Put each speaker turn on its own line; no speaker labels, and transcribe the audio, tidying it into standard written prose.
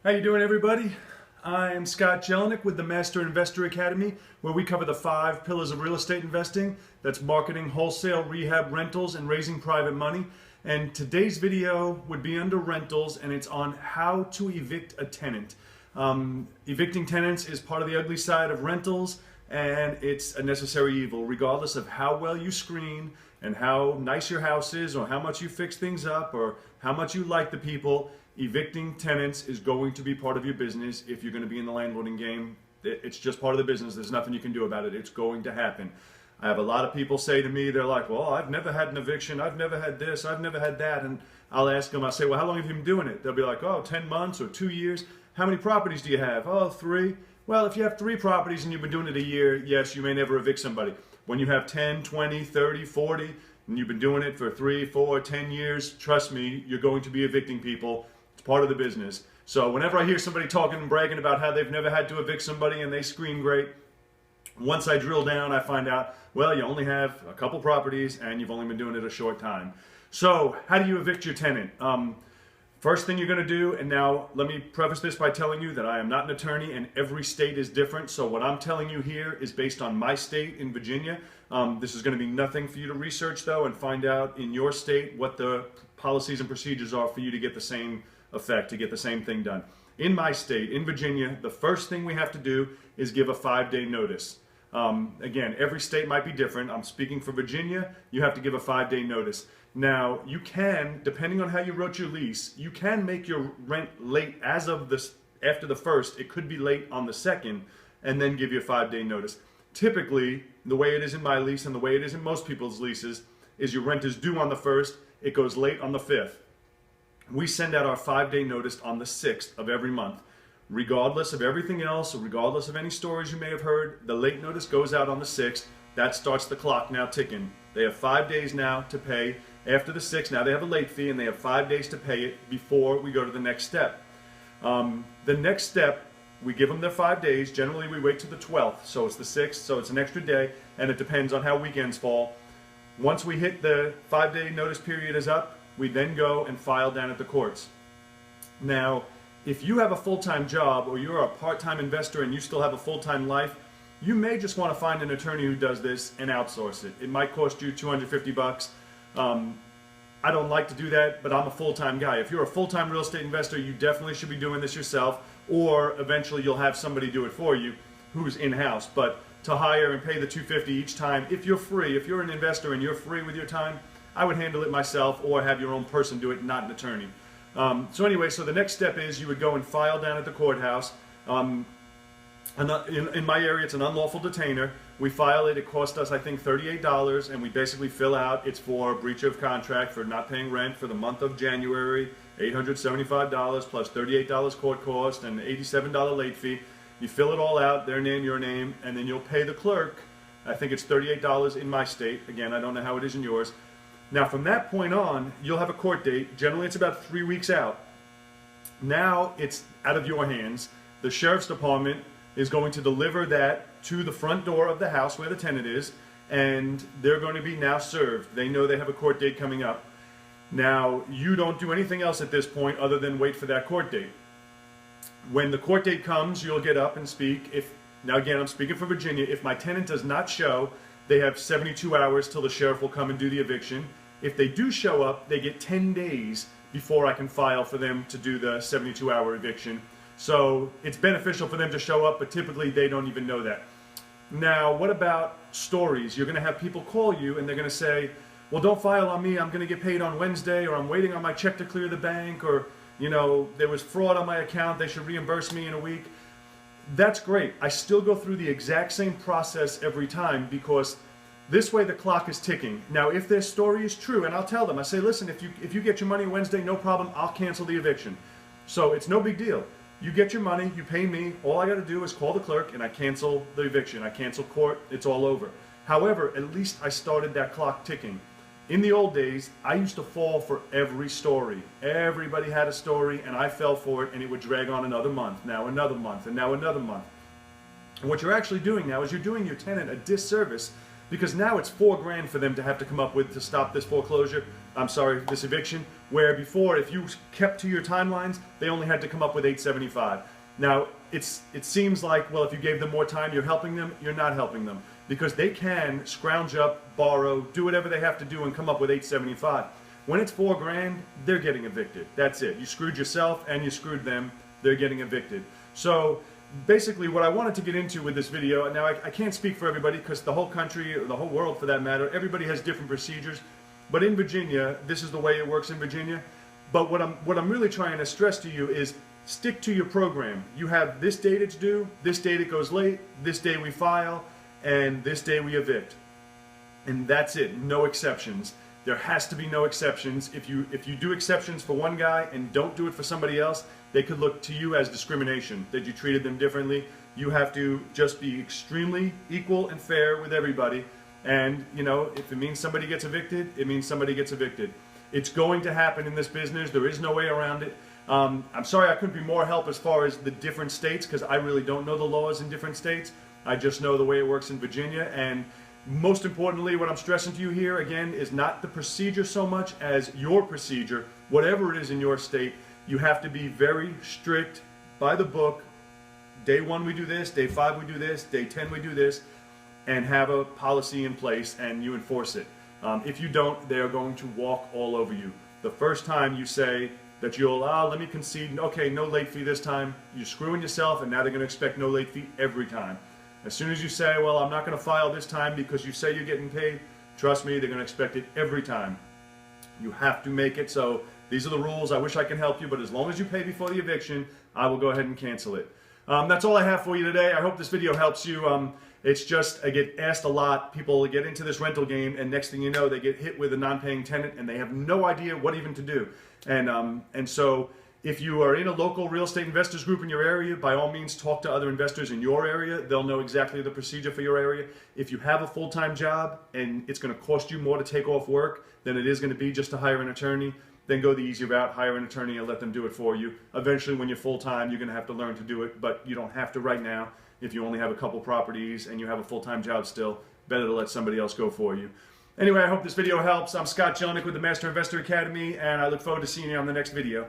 How you doing, everybody? I am Scott Jelinek with the Master Investor Academy, where we cover the 5 pillars of real estate investing. That's marketing, wholesale, rehab, rentals, and raising private money. And today's video would be under rentals, and it's on how to evict a tenant. Evicting tenants is part of the ugly side of rentals, and it's a necessary evil, regardless of how well you screen and how nice your house is, or how much you fix things up, or how much you like the people. Evicting tenants is going to be part of your business if you're going to be in the landlording game. It's just part of the business. There's nothing you can do about it. It's going to happen. I have a lot of people say to me, they're like, well, I've never had an eviction. I've never had this. I've never had that. And I'll ask them, I'll say, well, how long have you been doing it? They'll be like, oh, 10 months or 2 years. How many properties do you have? Oh, 3. Well, if you have 3 properties and you've been doing it a year, yes, you may never evict somebody. When you have 10, 20, 30, 40, and you've been doing it for 3, 4, 10 years, trust me, you're going to be evicting people. It's part of the business. So whenever I hear somebody talking and bragging about how they've never had to evict somebody and they screen great, once I drill down, I find out, well, you only have a couple properties and you've only been doing it a short time. So how do you evict your tenant? First thing you're going to do, and now let me preface this by telling you that I am not an attorney and every state is different. So what I'm telling you here is based on my state in Virginia. This is going to be nothing for you to research, though, and find out in your state what the policies and procedures are for you to get the same effect, to get the same thing done. In my state, in Virginia, the first thing we have to do is give a 5-day notice. Again, every state might be different. I'm speaking for Virginia. You have to give a 5-day notice. Now, you can, depending on how you wrote your lease, you can make your rent late as of this, after the 1st. It could be late on the 2nd, and then give you a 5-day notice. Typically, the way it is in my lease and the way it is in most people's leases is your rent is due on the 1st, it goes late on the 5th. We send out our 5-day notice on the 6th of every month. Regardless of everything else, or regardless of any stories you may have heard, the late notice goes out on the 6th. That starts the clock now ticking. They have 5 days now to pay. After the 6th, now they have a late fee, and they have 5 days to pay it before we go to the next step. The next step, we give them their 5 days. Generally, we wait to the 12th, so it's the 6th, so it's an extra day, and it depends on how weekends fall. Once we hit the 5-day notice period is up, we then go and file down at the courts. Now, if you have a full-time job or you're a part-time investor and you still have a full-time life, you may just want to find an attorney who does this and outsource it. It might cost you $250. I don't like to do that, but I'm a full-time guy. If you're a full-time real estate investor, you definitely should be doing this yourself, or eventually you'll have somebody do it for you who's in-house. But to hire and pay the $250 each time, if you're free, if you're an investor and you're free with your time, I would handle it myself or have your own person do it, not an attorney. So anyway, so the next step is you would go and file down at the courthouse. In my area, it's an unlawful detainer. We file it. It cost us, I think, $38, and we basically fill out. It's for breach of contract for not paying rent for the month of January, $875 plus $38 court cost and $87 late fee. You fill it all out, their name, your name, and then you'll pay the clerk. I think it's $38 in my state. Again, I don't know how it is in yours. Now, from that point on, you'll have a court date. Generally, it's about 3 weeks out. Now, it's out of your hands. The sheriff's department is going to deliver that to the front door of the house where the tenant is, and they're going to be now served. They know they have a court date coming up. Now, you don't do anything else at this point other than wait for that court date. When the court date comes, you'll get up and speak. Now, again, I'm speaking for Virginia. If my tenant does not show, they have 72 hours till the sheriff will come and do the eviction. If they do show up, they get 10 days before I can file for them to do the 72-hour eviction. So it's beneficial for them to show up, but typically they don't even know that. Now, what about stories? You're going to have people call you and they're going to say, well, don't file on me. I'm going to get paid on Wednesday, or I'm waiting on my check to clear the bank, or, you know, there was fraud on my account. They should reimburse me in a week. That's great. I still go through the exact same process every time, because this way the clock is ticking. Now, if their story is true, and I'll tell them, I say, listen, if you get your money Wednesday, no problem, I'll cancel the eviction. So it's no big deal. You get your money, you pay me, all I got to do is call the clerk and I cancel the eviction. I cancel court, it's all over. However, at least I started that clock ticking. In the old days, I used to fall for every story. Everybody had a story and I fell for it, and it would drag on another month, now another month, and now another month. And what you're actually doing now is you're doing your tenant a disservice, because now it's $4 grand for them to have to come up with to stop this foreclosure. this eviction, where before, if you kept to your timelines, they only had to come up with $875. Now, it seems like, well, if you gave them more time, you're helping them. You're not helping them, because they can scrounge up, borrow, do whatever they have to do and come up with $875. When it's $4 grand, they're getting evicted. That's it. You screwed yourself and you screwed them. They're getting evicted. So basically what I wanted to get into with this video, now I can't speak for everybody because the whole country, or the whole world for that matter, everybody has different procedures. But in Virginia, this is the way it works in Virginia. But what I'm really trying to stress to you is stick to your program. You have this date it's due, this date it goes late, this day we file, and this day we evict. And that's it, no exceptions. There has to be no exceptions. If you do exceptions for one guy and don't do it for somebody else, they could look to you as discrimination, that you treated them differently. You have to just be extremely equal and fair with everybody. And, you know, if it means somebody gets evicted, it means somebody gets evicted. It's going to happen in this business. There is no way around it. I'm sorry I couldn't be more help as far as the different states, because I really don't know the laws in different states. I just know the way it works in Virginia. And most importantly, what I'm stressing to you here, again, is not the procedure so much as your procedure. Whatever it is in your state, you have to be very strict by the book. Day 1 we do this, day 5 we do this, day 10 we do this, and have a policy in place and you enforce it. If you don't, they are going to walk all over you. The first time you say that you'll, let me concede, okay, no late fee this time, you're screwing yourself, and now they're going to expect no late fee every time. As soon as you say, well, I'm not going to file this time because you say you're getting paid, trust me, they're going to expect it every time. You have to make it so. These are the rules. I wish I could help you, but as long as you pay before the eviction, I will go ahead and cancel it. That's all I have for you today. I hope this video helps you. It's just, I get asked a lot. People get into this rental game, and next thing you know, they get hit with a non-paying tenant, and they have no idea what even to do. And so if you are in a local real estate investors group in your area, by all means talk to other investors in your area. They'll know exactly the procedure for your area. If you have a full-time job and it's going to cost you more to take off work than it is going to be just to hire an attorney, then go the easy route, hire an attorney and let them do it for you. Eventually, when you're full-time, you're going to have to learn to do it, but you don't have to right now. If you only have a couple properties and you have a full-time job still, better to let somebody else go for you. Anyway, I hope this video helps. I'm Scott Jelinek with the Master Investor Academy, and I look forward to seeing you on the next video.